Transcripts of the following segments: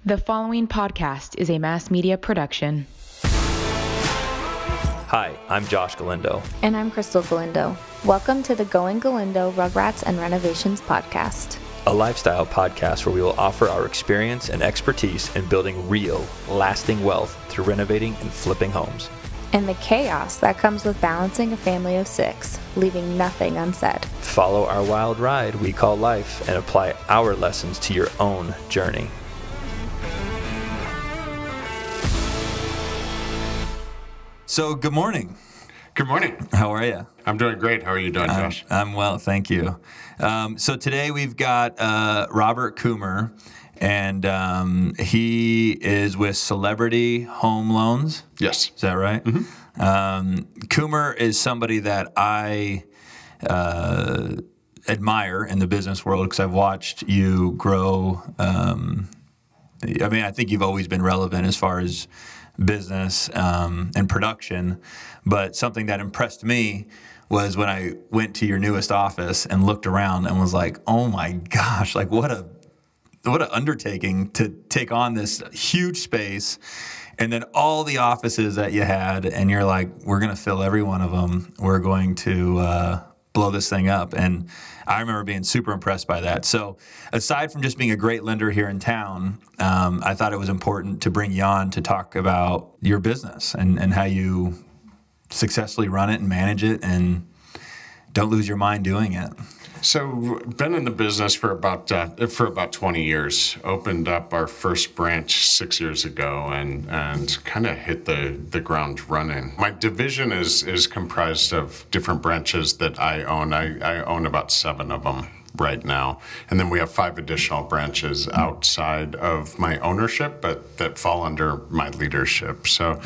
The following podcast is a mass media production. Hi, I'm Josh Galindo. And I'm Krystal Galindo. Welcome to the Going Galindo Rugrats and Renovations podcast. A lifestyle podcast where we will offer our experience and expertise in building real, lasting wealth through renovating and flipping homes. And the chaos that comes with balancing a family of 6, leaving nothing unsaid. Follow our wild ride we call life and apply our lessons to your own journey. So, good morning. Good morning. How are you? I'm doing great. How are you doing, Josh? I'm well, thank you. So today we've got Robert Coomer, and he is with Celebrity Home Loans. Yes. Is that right? Mm-hmm. Coomer is somebody that I admire in the business world because I've watched you grow. I think you've always been relevant as far as business and production, but something that impressed me was when I went to your newest office and looked around and was like, oh my gosh, like what an undertaking to take on this huge space, and then all the offices that you had, and you're like, we're going to fill every one of them. We're going to blow this thing up. And I remember being super impressed by that. So aside from just being a great lender here in town, I thought it was important to bring you on to talk about your business and how you successfully run it and manage it and don't lose your mind doing it. So, been in the business for about 20 years. Opened up our first branch 6 years ago, and kind of hit the ground running. My division is comprised of different branches that I own. I own about 7 of them right now, and then we have 5 additional branches outside of my ownership, but that fall under my leadership. So,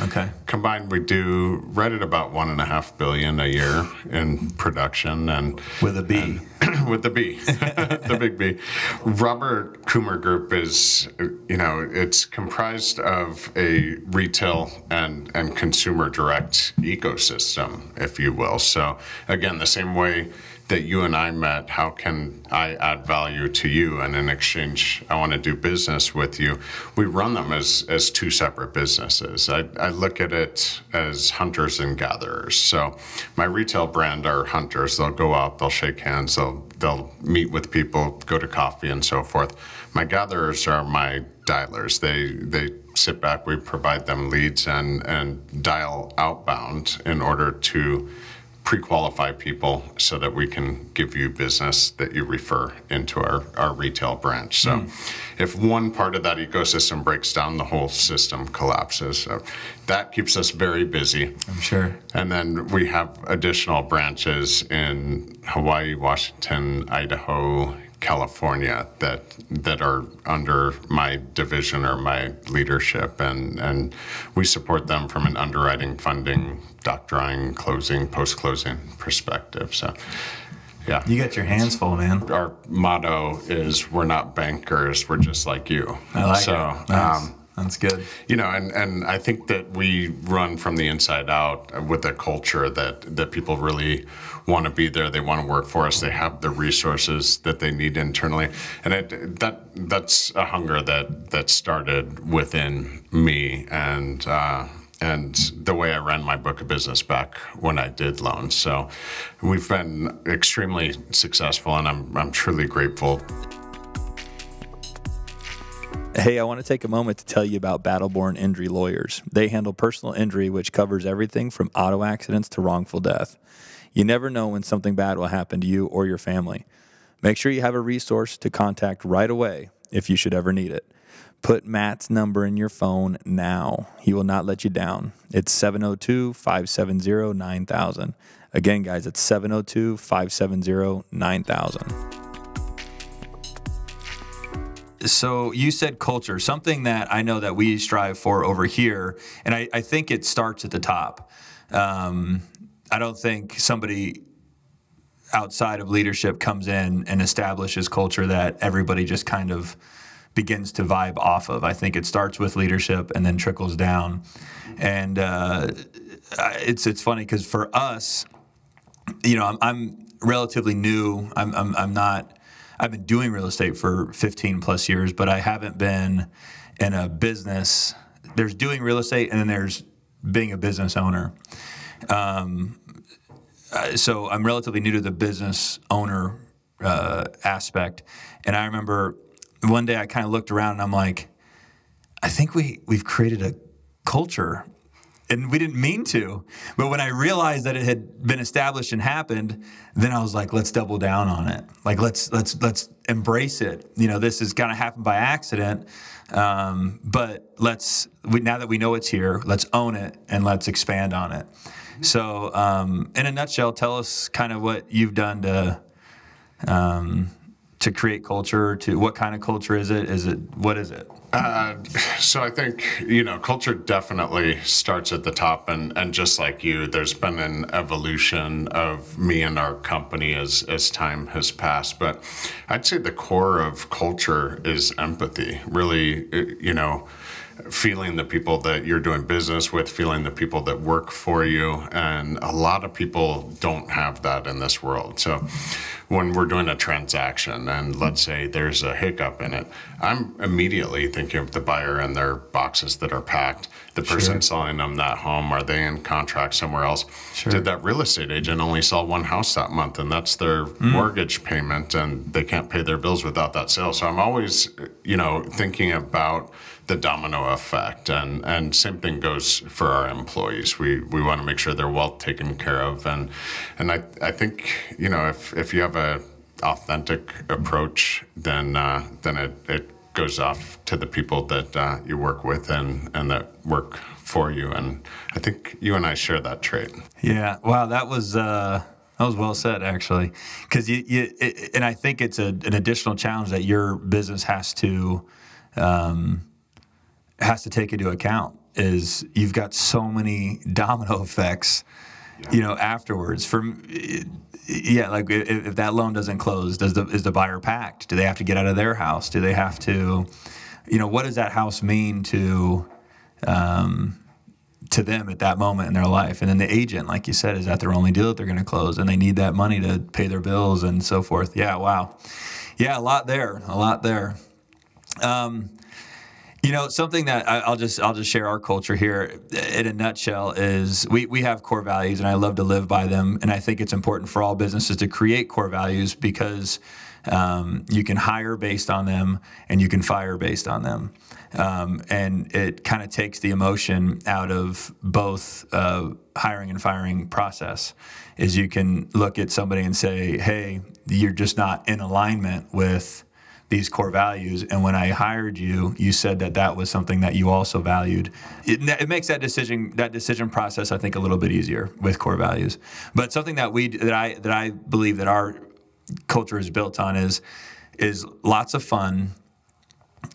combined, we do right at about $1.5 billion a year in production, and with a B. With the B, the big B. Robert Coomer Group is, it's comprised of a retail and consumer direct ecosystem, if you will. So again, the same way that you and I met, how can I add value to you? And in exchange, I want to do business with you. We run them as 2 separate businesses. I look at it as hunters and gatherers. So my retail brand are hunters. They'll go out, they'll shake hands, they'll meet with people, go to coffee and so forth. My gatherers are my dialers. They sit back, we provide them leads and dial outbound in order to pre-qualify people so that we can give you business that you refer into our retail branch. So if one part of that ecosystem breaks down, the whole system collapses. So that keeps us very busy. I'm sure. And then we have additional branches in Hawaii, Washington, Idaho, California that are under my division or my leadership, and we support them from an underwriting, funding, doc drawing, closing, post-closing perspective. So, yeah. You got your hands full, man. Our motto is, we're not bankers, we're just like you. I like it. Nice. That's good. And I think that we run from the inside out with a culture that people really want to be there. They want to work for us. They have the resources that they need internally. And that's a hunger that started within me and the way I ran my book of business back when I did loans. So we've been extremely successful, and I'm truly grateful. Hey, I want to take a moment to tell you about Battleborn Injury Lawyers. They handle personal injury, which covers everything from auto accidents to wrongful death. You never know when something bad will happen to you or your family. Make sure you have a resource to contact right away if you should ever need it. Put Matt's number in your phone now. He will not let you down. It's 702-570-9000. Again, guys, it's 702-570-9000. So you said culture, something that I know that we strive for over here, and I think it starts at the top. I don't think somebody outside of leadership comes in and establishes culture that everybody just kind of begins to vibe off of. I think it starts with leadership and then trickles down. And it's funny because for us, I'm relatively new. I'm not. I've been doing real estate for 15 plus years, but I haven't been in a business. There's doing real estate, and then there's being a business owner. So I'm relatively new to the business owner aspect, and I remember one day I kind of looked around and I'm like, I think we've created a culture, and we didn't mean to. But when I realized that it had been established and happened, then I was like, let's double down on it. Like let's embrace it. This is gonna happen by accident, but now that we know it's here, let's own it and let's expand on it. So, in a nutshell, tell us kind of what you've done to create culture. What kind of culture is it? What is it? So I think, culture definitely starts at the top, and just like you, there's been an evolution of me and our company as time has passed. But I'd say the core of culture is empathy, really, feeling the people that you're doing business with, feeling the people that work for you. And a lot of people don't have that in this world. So when we're doing a transaction and let's say there's a hiccup in it, I'm immediately thinking of the buyer and their boxes that are packed, the person selling them that home, are they in contract somewhere else? Did that real estate agent only sell one house that month, and that's their mortgage payment, and they can't pay their bills without that sale? So I'm always, thinking about the domino effect, and same thing goes for our employees. We want to make sure they're well taken care of, and I think if you have a authentic approach, then it goes off to the people that you work with and that work for you, and I think you and I share that trait. Yeah, wow, that was well said, actually, because and I think it's an additional challenge that your business has to take into account. Is you've got so many domino effects, afterwards. Like if that loan doesn't close, is the buyer packed? Do they have to get out of their house? Do they have to, what does that house mean to them at that moment in their life? And then the agent, like you said, is that their only deal that they're going to close, and they need that money to pay their bills and so forth. Yeah, wow. Yeah, a lot there. Something that I'll just share our culture here in a nutshell is we have core values, and I love to live by them. And I think it's important for all businesses to create core values because you can hire based on them and you can fire based on them. And it kind of takes the emotion out of both hiring and firing process. Is you can look at somebody and say, hey, you're just not in alignment with these core values, and when I hired you, you said that was something that you also valued. It makes that decision process, I think, a little bit easier with core values. But something that I believe that our culture is built on is lots of fun,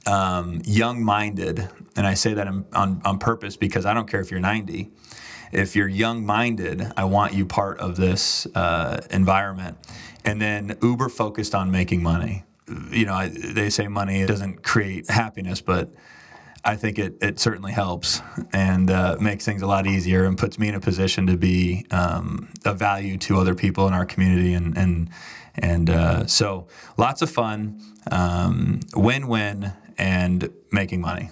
young-minded, and I say that on purpose because I don't care if you're 90. If you're young-minded, I want you part of this environment, and then uber focused on making money. They say money doesn't create happiness, but I think it certainly helps and makes things a lot easier and puts me in a position to be of value to other people in our community. And so lots of fun, win-win, and making money.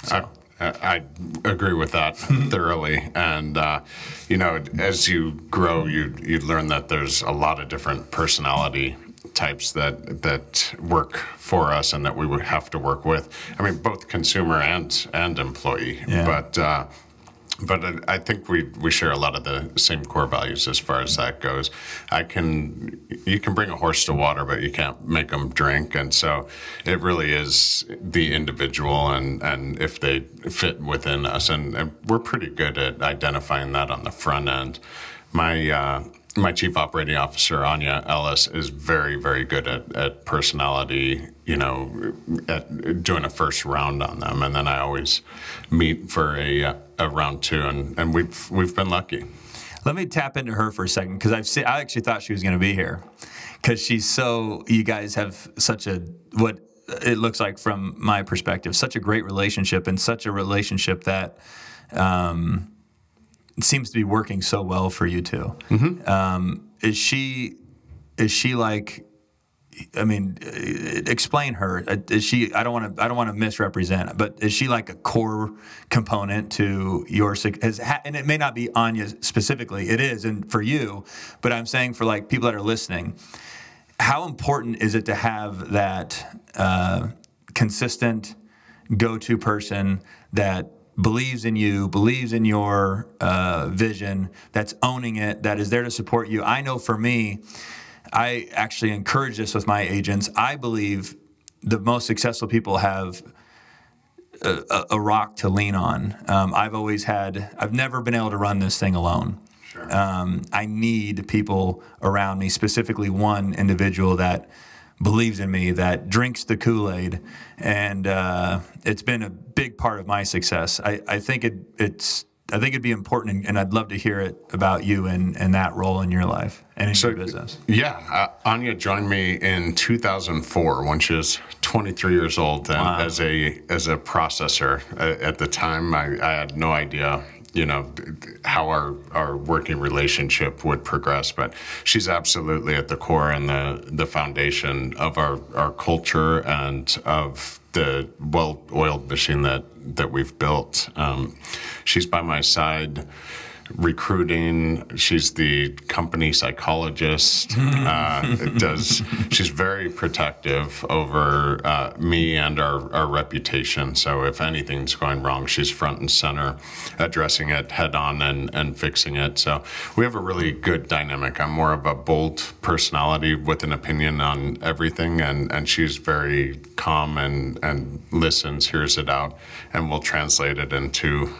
So. I agree with that thoroughly. And, as you grow, you learn that there's a lot of different personality types that work for us and that we would have to work with. I mean, both consumer and employee. Yeah. But I think we share a lot of the same core values as far as that goes. You can bring a horse to water, but you can't make them drink. And so it really is the individual and if they fit within us. And we're pretty good at identifying that on the front end. My chief operating officer, Anya Ellis, is very, very good at personality, at doing a first round on them. And then I always meet for a round two, and we've been lucky. Let me tap into her for a second, because I actually thought she was going to be here, because you guys have such what it looks like from my perspective, such a great relationship, and such a relationship that seems to be working so well for you two. Mm-hmm. Is she like I mean, explain her. Is she? I don't want to misrepresent, but is she like a core component to your success? And it may not be Anya specifically. It is, and for you, but I'm saying for like people that are listening, how important is it to have that consistent go-to person that believes in you, believes in your vision, that's owning it, that is there to support you? I know for me, I actually encourage this with my agents. I believe the most successful people have a rock to lean on. I've never been able to run this thing alone. Sure. I need people around me, specifically one individual that believes in me, that drinks the Kool-Aid, and it's been a big part of my success. I think it'd be important, and I'd love to hear it about you and that role in your life and in your business. Yeah, Anya joined me in 2004 when she was 23 years old, and wow. as a processor. At the time, I had no idea, how our working relationship would progress, but she's absolutely at the core and the foundation of our culture and of the well-oiled machine that we've built. She's by my side recruiting. She's the company psychologist. She's very protective over me and our reputation. So if anything's going wrong, she's front and center, addressing it head on and fixing it. So we have a really good dynamic. I'm more of a bold personality with an opinion on everything, and she's very calm and listens, hears it out, and will translate it into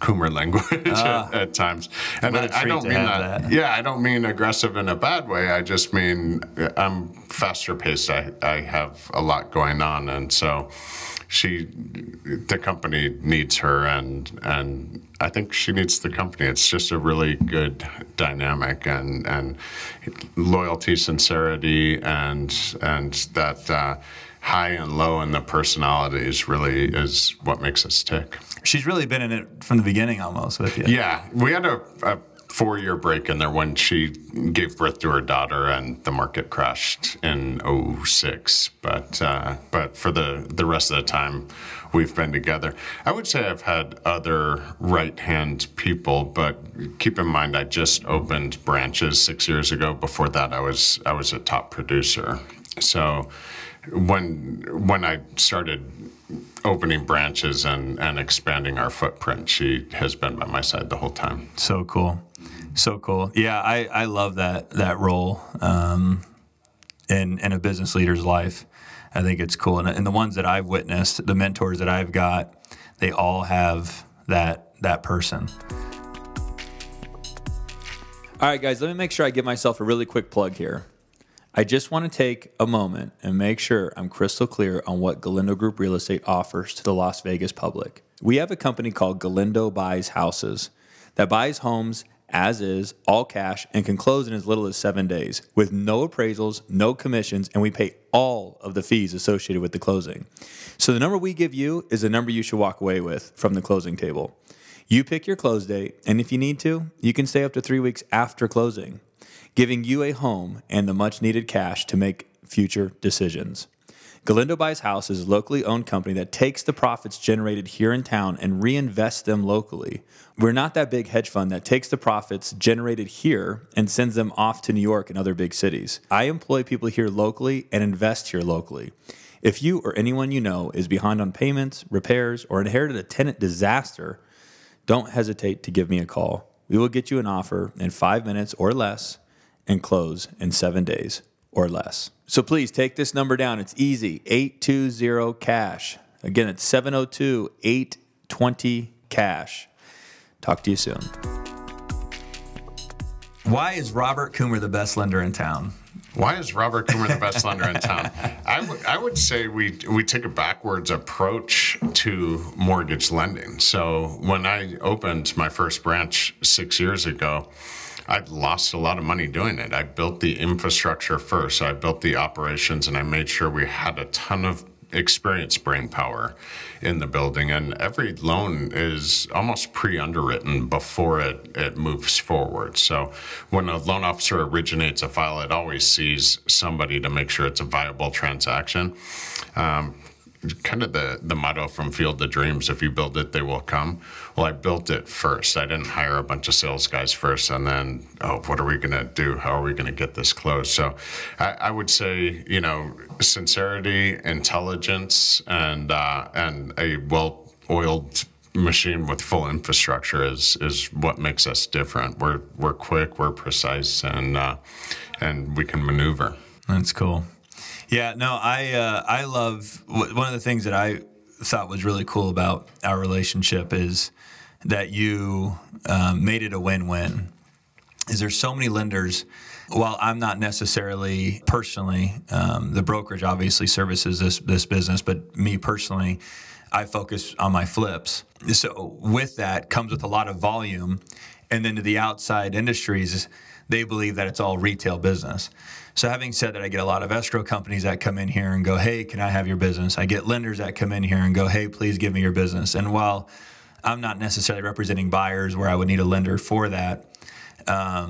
Coomer language at times. And I don't mean that. Yeah, I don't mean aggressive in a bad way. I just mean I'm faster paced. I have a lot going on, and so the company needs her, and I think she needs the company. It's just a really good dynamic, and loyalty, sincerity, and that high and low in the personalities really is what makes us tick. She's really been in it from the beginning almost with you. Yeah, we had a 4-year break in there when she gave birth to her daughter and the market crashed in 2006. But for the rest of the time, we've been together. I would say I've had other right-hand people, but keep in mind I just opened branches 6 years ago. Before that, I was a top producer. So when I started opening branches and expanding our footprint, she has been by my side the whole time. So cool. So cool. Yeah, I love that role in a business leader's life. I think it's cool. And the ones that I've witnessed, the mentors that I've got, they all have that person. All right, guys, let me make sure I give myself a really quick plug here. I just want to take a moment and make sure I'm crystal clear on what Galindo Group Real Estate offers to the Las Vegas public. We have a company called Galindo Buys Houses that buys homes as is, all cash, and can close in as little as 7 days with no appraisals, no commissions, and we pay all of the fees associated with the closing. So the number we give you is the number you should walk away with from the closing table. You pick your close date, and if you need to, you can stay up to 3 weeks after closing, giving you a home and the much-needed cash to make future decisions. Galindo Buys Houses is a locally owned company that takes the profits generated here in town and reinvests them locally. We're not that big hedge fund that takes the profits generated here and sends them off to New York and other big cities. I employ people here locally and invest here locally. If you or anyone you know is behind on payments, repairs, or inherited a tenant disaster, don't hesitate to give me a call. We will get you an offer in 5 minutes or less and close in 7 days or less. So please take this number down. It's easy, 820-CASH. Again, it's 702-820-CASH. Talk to you soon. Why is Robert Coomer the best lender in town? Why is Robert Coomer the best lender in town? I would say we take a backwards approach to mortgage lending. So when I opened my first branch 6 years ago, I'd lost a lot of money doing it. I built the infrastructure first. So I built the operations, and I made sure we had a ton of experienced brain power in the building, and every loan is almost pre-underwritten before it moves forward. So when a loan officer originates a file, it always sees somebody to make sure it's a viable transaction. Kind of the motto from Field of Dreams, if you build it, they will come. Well, I built it first. I didn't hire a bunch of sales guys first and then, what are we going to do? How are we going to get this closed? So I would say, sincerity, intelligence, and a well-oiled machine with full infrastructure is what makes us different. We're quick, we're precise, and we can maneuver. That's cool. Yeah, no, I love one of the things that I thought was really cool about our relationship is that you made it a win-win. Is there's so many lenders. While I'm not necessarily personally, the brokerage obviously services this business, but me personally, I focus on my flips. So with that comes with a lot of volume, and then to the outside industries, they believe that it's all retail business. So having said that, I get a lot of escrow companies that come in here and go, hey, can I have your business? I get lenders that come in here and go, hey, please give me your business. And while I'm not necessarily representing buyers where I would need a lender for that, I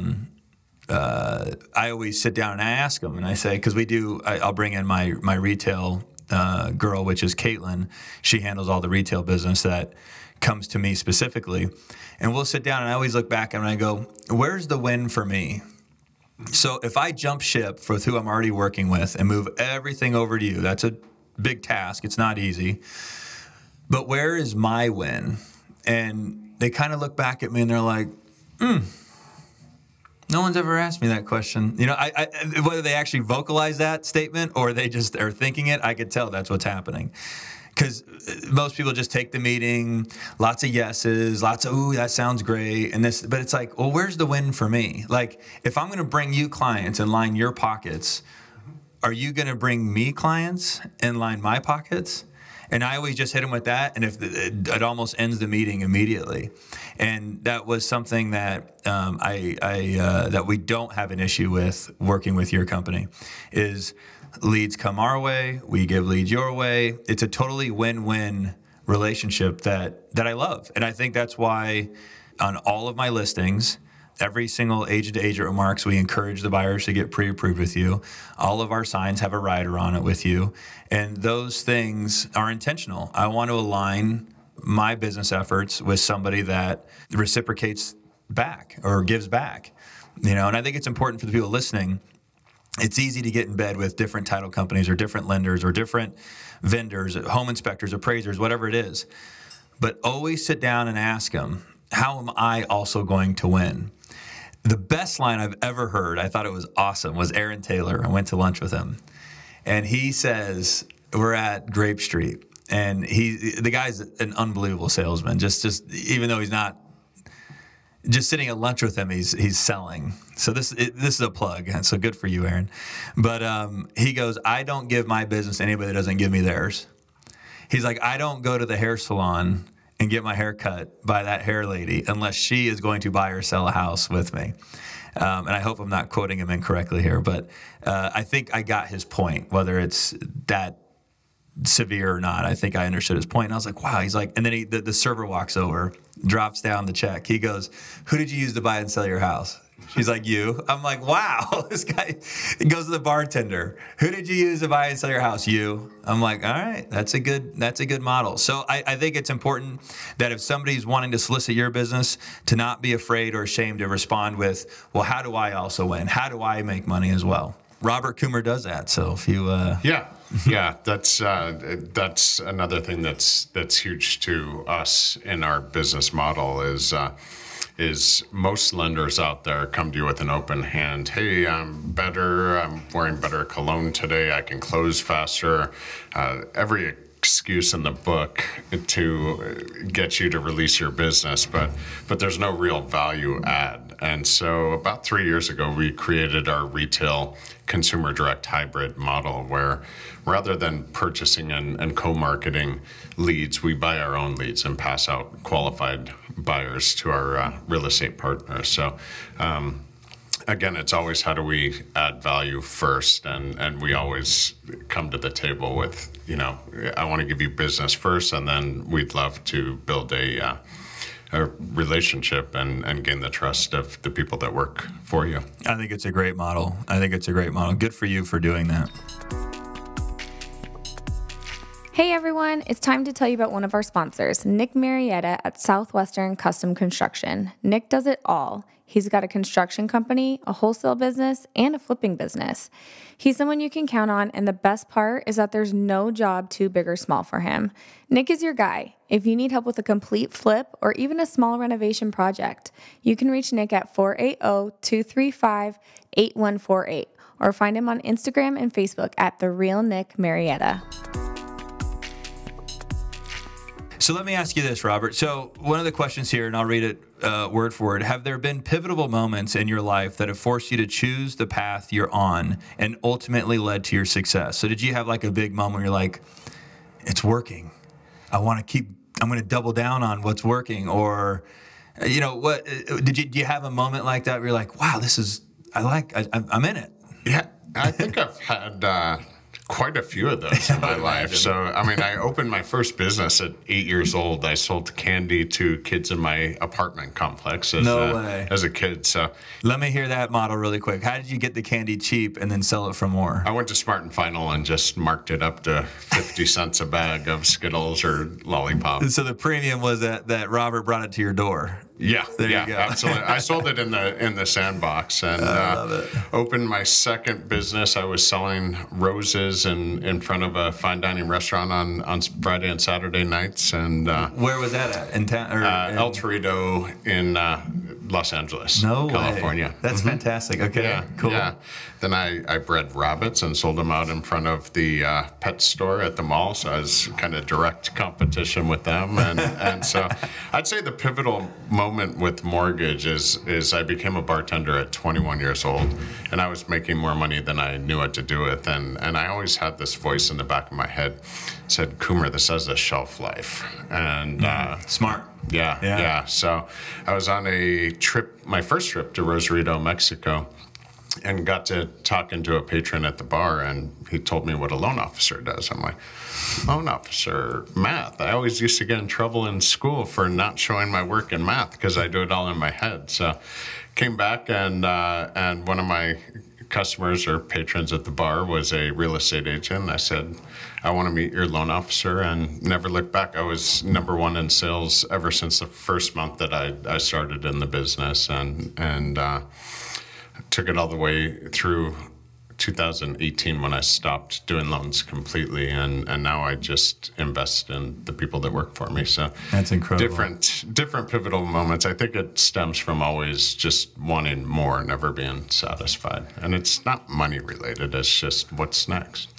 always sit down and I ask them, and I say, because I'll bring in my retail girl, which is Caitlin. She handles all the retail business that comes to me specifically. And we'll sit down and I always look back and I go, where's the win for me? So if I jump ship for who I'm already working with and move everything over to you, that's a big task. It's not easy. But where is my win? And they kind of look back at me and they're like, no one's ever asked me that question. I whether they actually vocalize that statement or they just are thinking it, I could tell that's what's happening. Because most people just take the meeting, lots of yeses, lots of, ooh, that sounds great. But it's like, well, where's the win for me? Like, if I'm going to bring you clients and line your pockets, are you going to bring me clients and line my pockets? And I always just hit them with that, and if it almost ends the meeting immediately. And that was something that that we don't have an issue with working with your company is leads come our way, we give leads your way. It's a totally win-win relationship that I love. And I think that's why on all of my listings, every single agent-to-agent remarks, we encourage the buyers to get pre-approved with you. All of our signs have a rider on it with you. And those things are intentional. I want to align my business efforts with somebody that reciprocates back or gives back. And I think it's important for the people listening. It's easy to get in bed with different title companies or different lenders or different vendors, home inspectors, appraisers, whatever it is. But always sit down and ask them, how am I also going to win? The best line I've ever heard, I thought it was awesome, was Aaron Taylor. I went to lunch with him. And he says, we're at Grape Street. And the guy's an unbelievable salesman. Just even though he's not, just sitting at lunch with him, he's selling. So this is a plug. So good for you, Aaron. But he goes, I don't give my business to anybody that doesn't give me theirs. He's like, I don't go to the hair salon and get my hair cut by that hair lady unless she is going to buy or sell a house with me. And I hope I'm not quoting him incorrectly here, but I think I got his point, whether it's that severe or not. I think I understood his point. And I was like, wow. He's like, and then the server walks over, drops down the check. He goes, who did you use to buy and sell your house? She's like, you. I'm like, wow. This guy goes to the bartender. Who did you use to buy and sell your house? You. I'm like, all right, that's a good model. So I think it's important that if somebody's wanting to solicit your business, to not be afraid or ashamed to respond with, well, how do I also win? How do I make money as well? Robert Coomer does that. So if you Yeah, that's another thing that's huge to us in our business model is most lenders out there come to you with an open hand. Hey, I'm wearing better cologne today. I can close faster. Every excuse in the book to get you to release your business, but there's no real value add. And so about 3 years ago, we created our retail consumer direct hybrid model where rather than purchasing and co-marketing leads, we buy our own leads and pass out qualified buyers to our real estate partners. So again, it's always how do we add value first, and we always come to the table with, I want to give you business first, and then we'd love to build a relationship and gain the trust of the people that work for you. I think it's a great model. Good for you for doing that. Hey everyone, it's time to tell you about one of our sponsors, Nick Marietta at Southwestern Custom Construction. Nick does it all. He's got a construction company, a wholesale business, and a flipping business. He's someone you can count on, and the best part is that there's no job too big or small for him. Nick is your guy. If you need help with a complete flip or even a small renovation project, you can reach Nick at 480-235-8148 or find him on Instagram and Facebook at The Real Nick Marietta. So let me ask you this, Robert. So one of the questions here, and I'll read it word for word. Have there been pivotal moments in your life that have forced you to choose the path you're on and ultimately led to your success? So did you have like a big moment where you're like, it's working. I'm going to double down on what's working? Or, what do you have a moment like that where you're like, wow, I'm in it? Yeah, I think I've had quite a few of those in my life. So, I opened my first business at 8 years old. I sold candy to kids in my apartment complex as a kid. So, let me hear that model really quick. How did you get the candy cheap and then sell it for more? I went to Smart and Final and just marked it up to 50 cents a bag of Skittles or lollipops. So the premium was that Robert brought it to your door. Yeah, there you go. Absolutely. I sold it in the sandbox and opened my second business. I was selling roses in front of a fine dining restaurant on Friday and Saturday nights. And where was that at? In town? El Torito in Los Angeles, California. Way. That's fantastic. Okay, yeah, cool. Yeah. Then I bred rabbits and sold them out in front of the pet store at the mall. So I was kind of direct competition with them. And so I'd say the pivotal moment with mortgage is I became a bartender at 21 years old, and I was making more money than I knew what to do with. And I always had this voice in the back of my head said, Coomer, this has a shelf life. And smart. Yeah. So I was on a trip, my first trip to Rosarito, Mexico, and got to talking to a patron at the bar, and he told me what a loan officer does. I'm like, loan officer, math. I always used to get in trouble in school for not showing my work in math because I do it all in my head. So came back, and one of my customers or patrons at the bar was a real estate agent. I said, I want to meet your loan officer, and never looked back. I was #1 in sales ever since the first month that I started in the business, and took it all the way through 2018 when I stopped doing loans completely, and now I just invest in the people that work for me. So that's incredible. Different pivotal moments. I think it stems from always just wanting more, never being satisfied. And it's not money related, it's just what's next.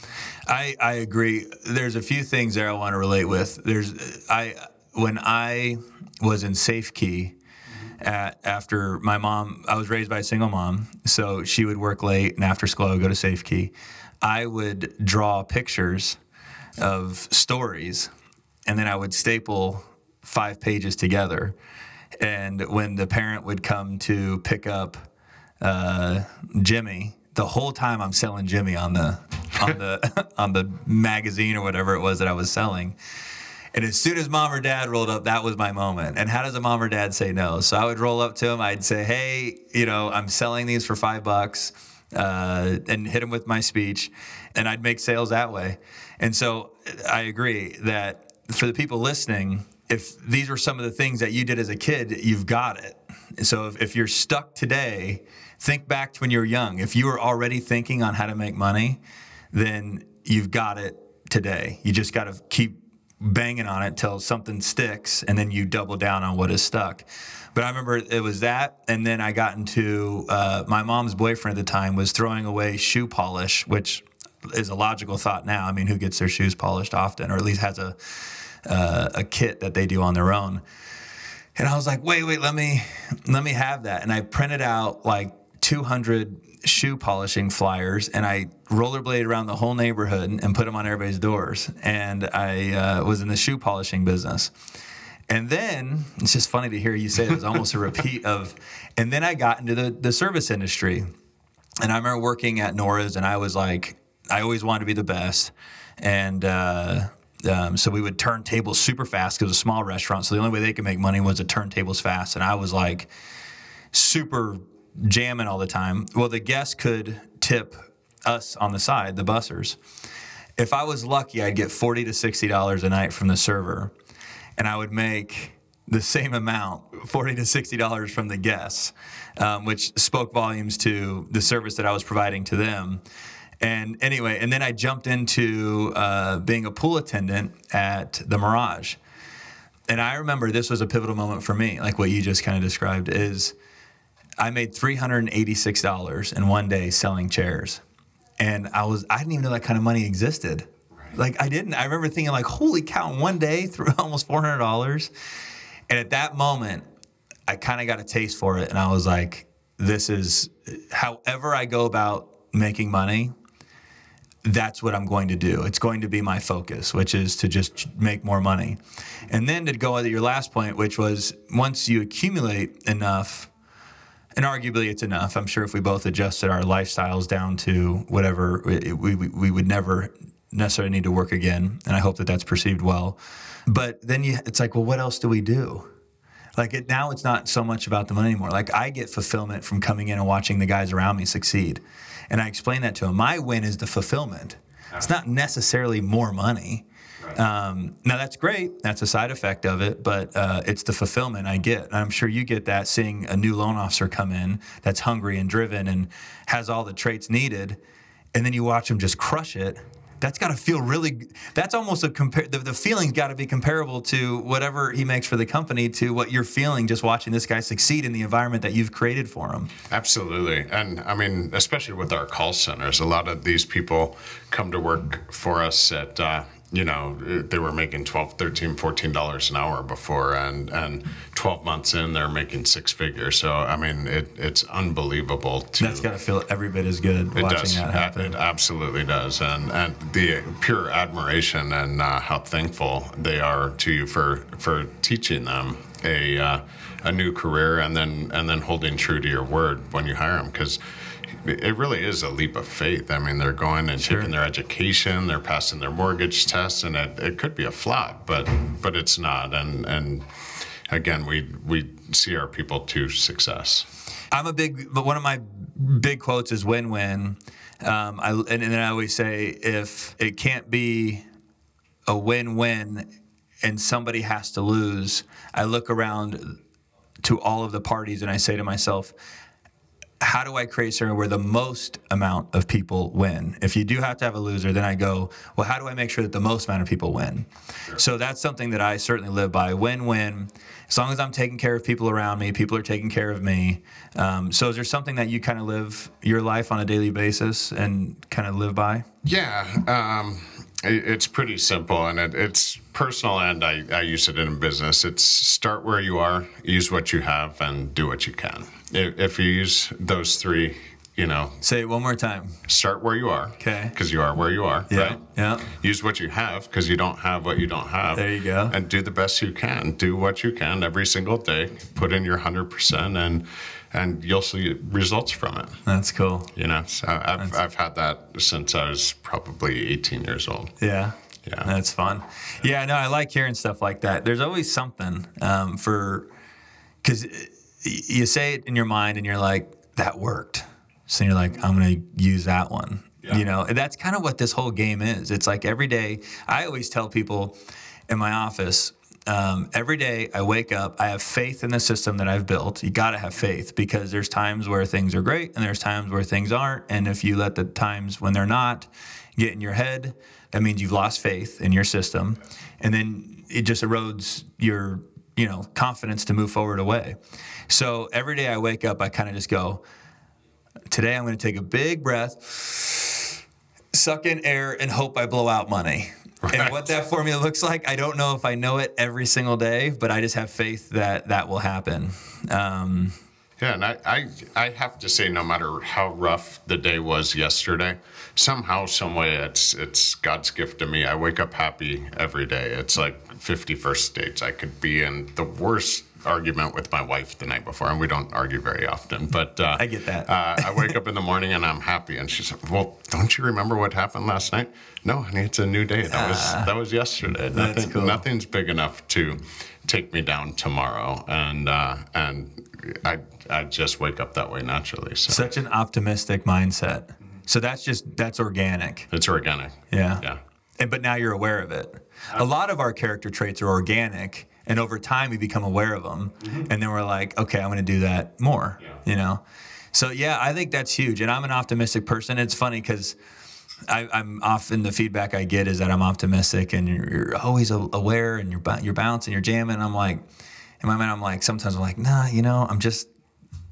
I agree. There's a few things there I want to relate with. When I was in Safekey, after my mom, I was raised by a single mom, so she would work late, and after school I would go to Safekey. I would draw pictures of stories, and then I would staple 5 pages together. And when the parent would come to pick up Jimmy, the whole time I'm selling Jimmy on the on the magazine or whatever it was that I was selling. And as soon as mom or dad rolled up, that was my moment. And how does a mom or dad say no? So I would roll up to them. I'd say, hey, I'm selling these for $5, and hit them with my speech. And I'd make sales that way. And so I agree that for the people listening, if these were some of the things that you did as a kid, you've got it. So if you're stuck today, think back to when you were young. If you were already thinking on how to make money, then you've got it today. You just got to keep banging on it till something sticks, and then you double down on what is stuck. But I remember it was that, and then I got into my mom's boyfriend at the time was throwing away shoe polish, which is a logical thought now. I mean, who gets their shoes polished often, or at least has a kit that they do on their own? And I was like, wait, let me have that. And I printed out like 200 shoe polishing flyers, and I rollerbladed around the whole neighborhood and put them on everybody's doors. And I was in the shoe polishing business. And then it's just funny to hear you say it was almost a repeat of, and then I got into the service industry. And I remember working at Nora's, and I was like, I always wanted to be the best. And so we would turn tables super fast because it was a small restaurant. So the only way they could make money was to turn tables fast. And I was like super jamming all the time. Well, the guests could tip us on the side, the bussers. If I was lucky, I'd get $40 to $60 a night from the server. And I would make the same amount, $40 to $60 from the guests, which spoke volumes to the service that I was providing to them. And anyway, and then I jumped into being a pool attendant at the Mirage. And I remember this was a pivotal moment for me, like what you just kind of described, is I made $386 in one day selling chairs. And I didn't even know that kind of money existed. Like I didn't. I remember thinking like, holy cow, in one day through almost $400. And at that moment, I kind of got a taste for it. And I was like, this is, however I go about making money, that's what I'm going to do. It's going to be my focus, which is to just make more money. And then to go to your last point, which was once you accumulate enough, and arguably it's enough. I'm sure if we both adjusted our lifestyles down to whatever, we would never necessarily need to work again. And I hope that that's perceived well. But then it's like, well, what else do we do? Like now it's not so much about the money anymore. Like I get fulfillment from coming in and watching the guys around me succeed. And I explain that to them. My win is the fulfillment. It's not necessarily more money. Now that's great. That's a side effect of it, but it's the fulfillment I get. And I'm sure you get that seeing a new loan officer come in that's hungry and driven and has all the traits needed. And then you watch him just crush it. That's got to feel really, that's almost the feeling's got to be comparable to whatever he makes for the company to what you're feeling just watching this guy succeed in the environment that you've created for him. Absolutely. And I mean, especially with our call centers, a lot of these people come to work for us at, they were making $12, $13, $14 an hour before, and 12 months in, they're making six figures. So, I mean, it's unbelievable. That's got to feel every bit as good watching that happen. It absolutely does. And the pure admiration and how thankful they are to you for teaching them a new career and then holding true to your word when you hire them. Because it really is a leap of faith. I mean, they're going and taking their education, they're passing their mortgage tests, and it could be a flop, but it's not. And again, we see our people to success. But one of my big quotes is WinWin. And then I always say, if it can't be a win-win and somebody has to lose, I look around to all of the parties and I say to myself, how do I create something where the most amount of people win? If you do have to have a loser, then I go, well, how do I make sure that the most amount of people win? Sure. So that's something that I certainly live by. Win-win. As long as I'm taking care of people around me, people are taking care of me. So is there something that you kind of live your life on a daily basis and kind of live by? Yeah. It's pretty simple, and it's personal, and I use it in business. It's start where you are, use what you have, and do what you can. If you use those three, Say it one more time. Start where you are. Okay. Because you are where you are, yeah, right? Yeah. Use what you have because you don't have what you don't have. There you go. And do the best you can. Do what you can every single day. Put in your 100% and you'll see results from it. That's cool. So I've had that since I was probably 18 years old. Yeah. Yeah. That's fun. Yeah, no, I like hearing stuff like that. There's always something because you say it in your mind and you're like, that worked. So you're like, I'm going to use that one. Yeah. That's kind of what this whole game is. It's like every day, I always tell people in my office, every day I wake up, I have faith in the system that I've built. You got to have faith because there's times where things are great and there's times where things aren't. And if you let the times when they're not get in your head, that means you've lost faith in your system. And then it just erodes your, confidence to move forward away. So every day I wake up, I kind of just go, today I'm going to take a big breath, suck in air, and hope I blow out money. Right. And what that formula looks like, I don't know if I know it every single day, but I just have faith that that will happen. Yeah, and I have to say, no matter how rough the day was yesterday, somehow, some way, it's God's gift to me. I wake up happy every day. It's like 51st dates. I could be in the worst argument with my wife the night before, and we don't argue very often, but I get that. I wake up in the morning and I'm happy, and she said, well, don't you remember what happened last night? No, honey, it's a new day. That was yesterday. That's cool. Nothing's big enough to take me down tomorrow, and I just wake up that way naturally. So. Such an optimistic mindset. So that's organic. It's organic. Yeah. But now you're aware of it. A lot of our character traits are organic, and over time we become aware of them, and then we're like, okay, I'm going to do that more. You know. So yeah, I think that's huge. And I'm an optimistic person. It's funny because I'm often, the feedback I get is that I'm optimistic, and you're always aware, and you're bouncing, you're jamming. I'm like, in my mind, I'm like, sometimes I'm like, nah, you know, I'm just.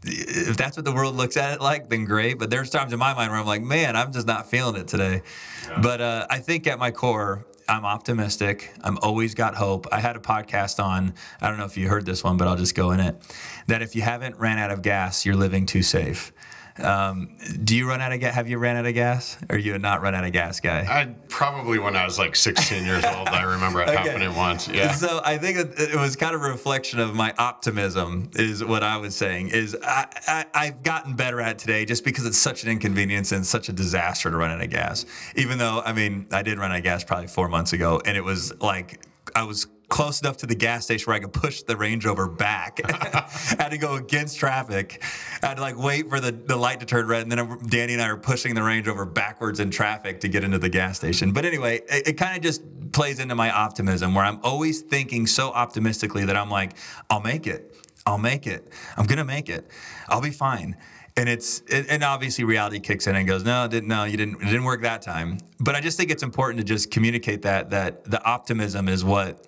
If that's what the world looks at it like, then great. But there's times in my mind where I'm like, man, I'm just not feeling it today. Yeah. But I think at my core, I'm optimistic. I'm always got hope. I had a podcast on, I don't know if you heard this one, but I'll just go in it, that if you haven't ran out of gas, you're living too safe. Do you run out of gas? Have you ran out of gas? Or are you a not run out of gas guy? I probably, when I was like 16 years old, I remember it happening once. Yeah. So I think it was kind of a reflection of my optimism, is what I was saying. Is I've gotten better at it today, just because it's such an inconvenience and such a disaster to run out of gas. Even though, I mean, I did run out of gas probably 4 months ago, and it was like I was close enough to the gas station where I could push the Range Rover back. I had to go against traffic. I had to like wait for the light to turn red, and then Danny and I are pushing the Range Rover backwards in traffic to get into the gas station. But anyway, it kind of just plays into my optimism, where I'm always thinking so optimistically that I'm like, I'll make it. I'll make it. I'm gonna make it. I'll be fine. And and obviously reality kicks in and goes, no, it didn't work that time. But I just think it's important to just communicate that the optimism is what.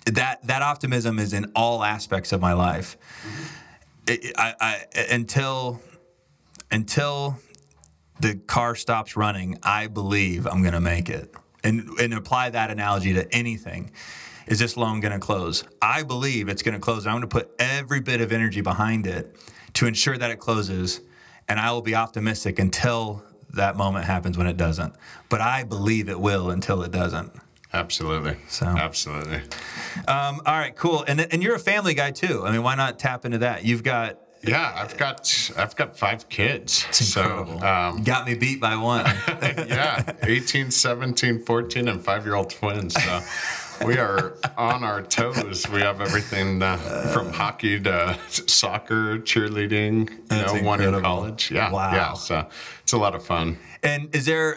That optimism is in all aspects of my life. Until the car stops running, I believe I'm going to make it. And apply that analogy to anything. Is this loan going to close? I believe it's going to close. I'm going to put every bit of energy behind it to ensure that it closes. And I will be optimistic until that moment happens when it doesn't. But I believe it will until it doesn't. Absolutely. So. Absolutely. All right, cool. And you're a family guy too. I mean, why not tap into that? You've got. Yeah, I've got 5 kids. It's incredible. So, got me beat by one. Yeah, 18, 17, 14, and 5-year-old twins. So we are on our toes. We have everything from hockey to soccer, cheerleading. One in college. Yeah. Wow. Yeah. So it's a lot of fun. And is there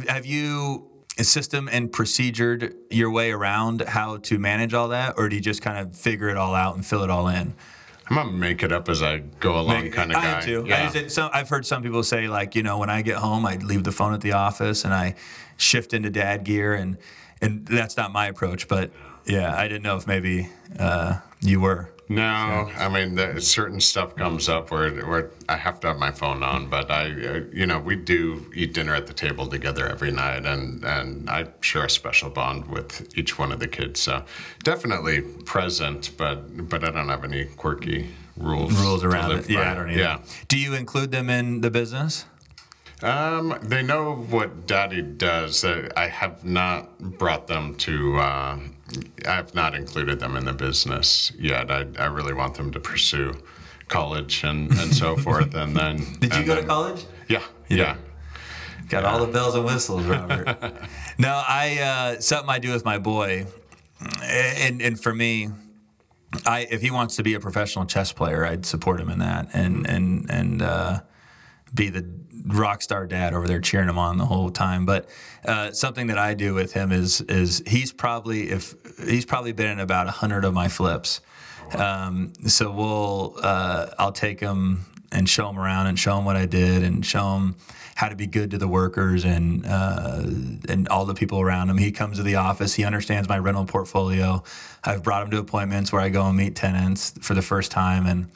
have you a system and procedured your way around how to manage all that, or do you just kind of figure it all out and fill it all in? I'm a make it up as I go along kind of guy. I do too. Yeah. I've heard some people say, like, when I get home, I leave the phone at the office and I shift into dad gear, and that's not my approach. But yeah, I didn't know if maybe you were. No, I mean, certain stuff comes up where I have to have my phone on, but we do eat dinner at the table together every night, and I share a special bond with each one of the kids. So definitely present, but I don't have any quirky rules around it. Yeah, I don't either. Yeah. Do you include them in the business? They know what Daddy does. I have not brought them to. I have not included them in the business yet. I really want them to pursue college and so forth. And then did you go to college? Yeah. Got all the bells and whistles, Robert. No, something I do with my boy, and for me, if he wants to be a professional chess player, I'd support him in that, and be the rock star dad over there cheering him on the whole time. But something that I do with him is he's probably been in about 100 of my flips. So I'll take him and show him around and show him what I did and show him how to be good to the workers and all the people around him. He comes to the office. He understands my rental portfolio. I've brought him to appointments where I go and meet tenants for the first time, and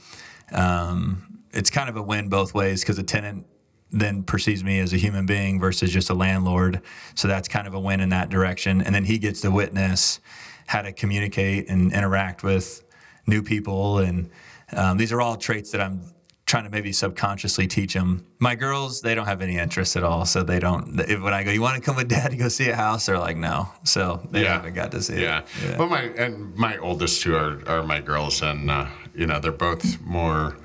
it's kind of a win both ways, because a tenant then perceives me as a human being versus just a landlord. So that's kind of a win in that direction. And then he gets to witness how to communicate and interact with new people. And these are all traits that I'm trying to maybe subconsciously teach them. My girls, they don't have any interest at all. So they don't, when I go, you want to come with dad to go see a house? They're like, no. So they haven't got to see it. Yeah. Well, my oldest two are my girls, and, they're both more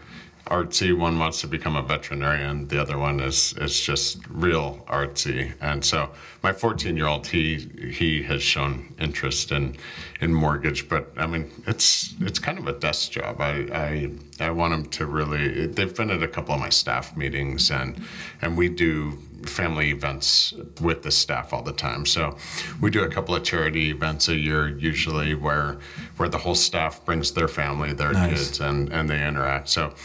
artsy. One wants to become a veterinarian. The other one is just real artsy. And so my 14-year-old, he has shown interest in mortgage, but I mean, it's kind of a desk job. I want him to really, they've been at a couple of my staff meetings, and we do family events with the staff all the time. So we do a couple of charity events a year, usually where the whole staff brings their family, their kids, and they interact. So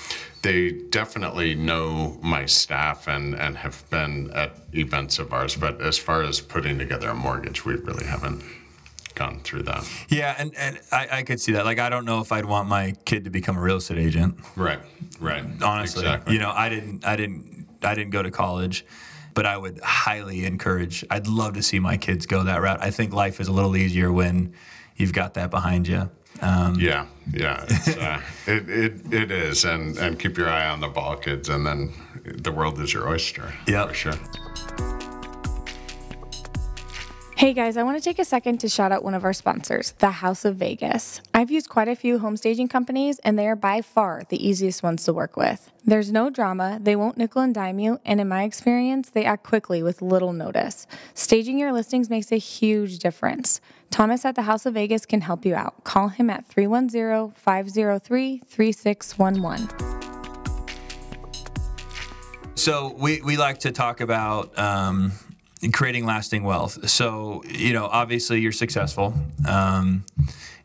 they definitely know my staff and have been at events of ours. But as far as putting together a mortgage, we really haven't gone through that. Yeah, and I could see that. Like, I don't know if I'd want my kid to become a real estate agent. Right. Honestly, exactly. I didn't go to college, but I would highly encourage. I'd love to see my kids go that route. I think life is a little easier when you've got that behind you. Yeah, it is, and keep your eye on the ball, kids, and then the world is your oyster. Yeah, for sure. Hey guys, I want to take a second to shout out one of our sponsors, the House of Vegas. I've used quite a few home staging companies, and they are by far the easiest ones to work with. There's no drama, they won't nickel and dime you, and in my experience, they act quickly with little notice. Staging your listings makes a huge difference. Thomas at the House of Vegas can help you out. Call him at 310-503-3611. So we like to talk about creating lasting wealth. So, obviously you're successful.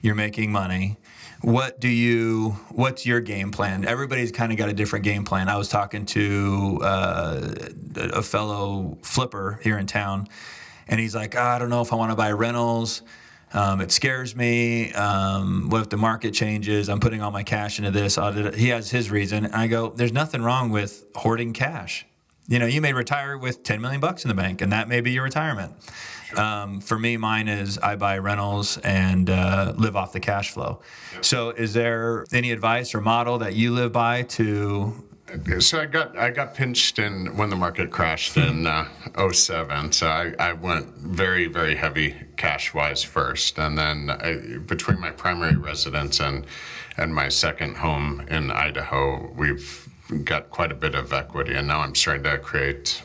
You're making money. What's your game plan? Everybody's kind of got a different game plan. I was talking to a fellow flipper here in town, and he's like, I don't know if I want to buy rentals. It scares me. What if the market changes? I'm putting all my cash into this. He has his reason. And I go, there's nothing wrong with hoarding cash. You may retire with $10 million in the bank, and that may be your retirement. For me, mine is I buy rentals and live off the cash flow. So is there any advice or model that you live by to? So I got pinched when the market crashed in 2007. So I went very, very heavy cash-wise first. And then between my primary residence and my second home in Idaho, we've got quite a bit of equity, and now I'm starting to create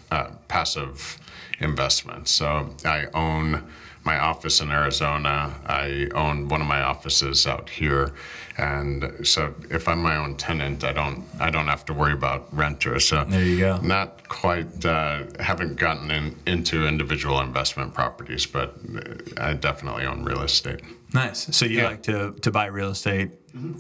passive investments. So I own my office in Arizona. I own one of my offices out here, and so if I'm my own tenant, I don't have to worry about renters. So there you go. Not quite. Haven't gotten into individual investment properties, but I definitely own real estate. Nice. So you like to buy real estate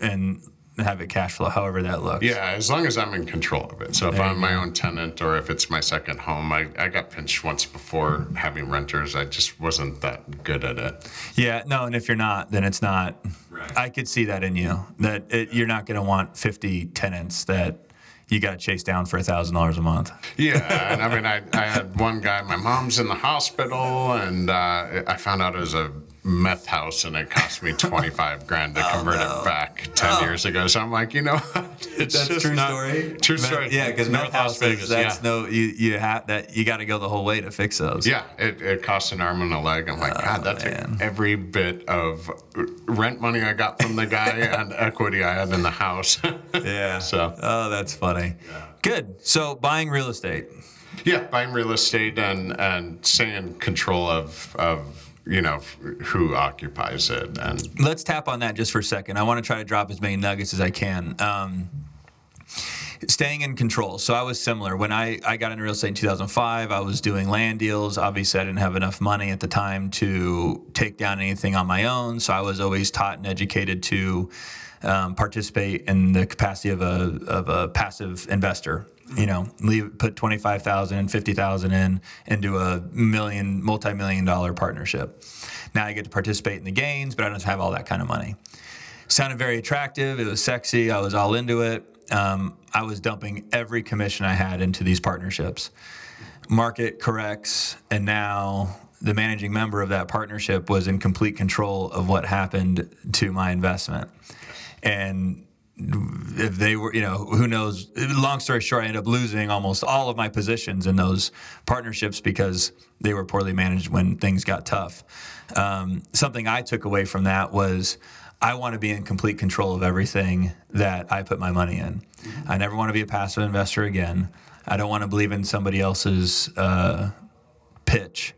and have it cash flow, however that looks. Yeah, as long as I'm in control of it. So if I'm my own tenant or if it's my second home, I got pinched once before having renters. I just wasn't that good at it. Yeah, no, and if you're not, then it's not. Right. I could see that in you, that you're not going to want 50 tenants that you got to chase down for $1,000 a month. Yeah, and I mean, I had one guy, my mom's in the hospital, and I found out it was a meth house, and it cost me $25,000 to convert it back 10 years ago. So I'm like, it's that's just true not, story. True story. Yeah, because meth houses, you got to go the whole way to fix those. Yeah, it costs an arm and a leg. I'm like, God, that's every bit of rent money I got from the guy and equity I had in the house. Yeah. So. Oh, that's funny. Yeah. Good. So buying real estate. Yeah, buying real estate and staying in control of who occupies it. And let's tap on that just for a second. I want to try to drop as many nuggets as I can. Staying in control. So I was similar. When I got into real estate in 2005, I was doing land deals. Obviously, I didn't have enough money at the time to take down anything on my own. So I was always taught and educated to participate in the capacity of a passive investor. Put $25,000 and $50,000 into a multi-million-dollar partnership. Now I get to participate in the gains, but I don't have all that kind of money. Sounded very attractive. It was sexy. I was all into it. I was dumping every commission I had into these partnerships. Market corrects, and now the managing member of that partnership was in complete control of what happened to my investment. And if they were, who knows? Long story short, I ended up losing almost all of my positions in those partnerships because they were poorly managed when things got tough. Something I took away from that was I want to be in complete control of everything that I put my money in. I never want to be a passive investor again. I don't want to believe in somebody else's pitch.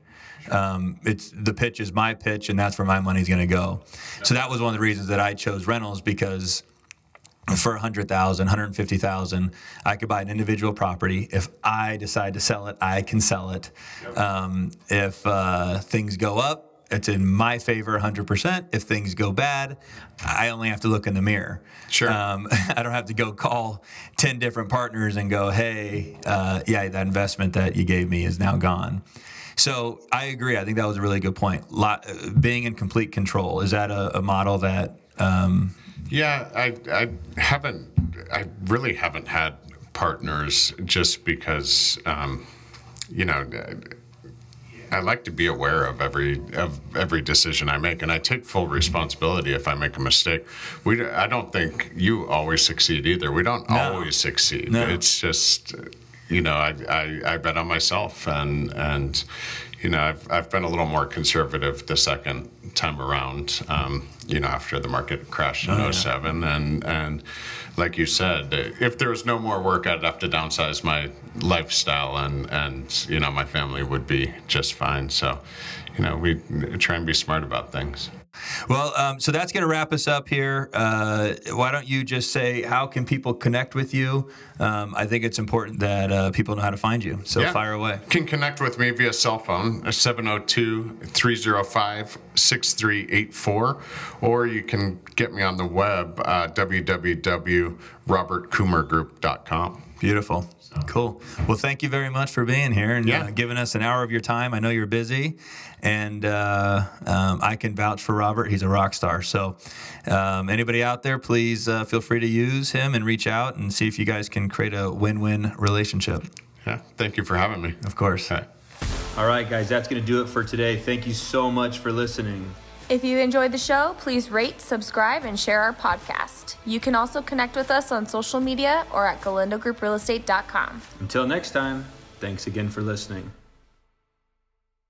The pitch is my pitch, and that's where my money's going to go. So that was one of the reasons that I chose rentals, because for $100,000, $150,000, I could buy an individual property. If I decide to sell it, I can sell it. If things go up, it's in my favor 100%. If things go bad, I only have to look in the mirror. Sure. I don't have to go call 10 different partners and go, hey, that investment that you gave me is now gone. So I agree. I think that was a really good point. Being in complete control. Is that a model that... Yeah, I really haven't had partners just because, I like to be aware of every decision I make, and I take full responsibility if I make a mistake. I don't think you always succeed either. We don't always succeed. No. It's just, I bet on myself, and I've been a little more conservative the second time around. After the market crashed in 07, and like you said, if there was no more work, I'd have to downsize my lifestyle, and my family would be just fine. So, we try and be smart about things. Well, so that's going to wrap us up here. Why don't you just say, how can people connect with you? I think it's important that people know how to find you. So fire away. You can connect with me via cell phone, 702-305-6384, or you can get me on the web, www.robertcoomergroup.com. Beautiful. Cool. Well, thank you very much for being here and giving us an hour of your time. I know you're busy, and I can vouch for Robert. He's a rock star. So anybody out there, please feel free to use him and reach out and see if you guys can create a win-win relationship. Yeah. Thank you for having me. Of course. All right, guys, that's going to do it for today. Thank you so much for listening. If you enjoyed the show, please rate, subscribe, and share our podcast. You can also connect with us on social media or at galindogrouprealestate.com. Until next time, thanks again for listening.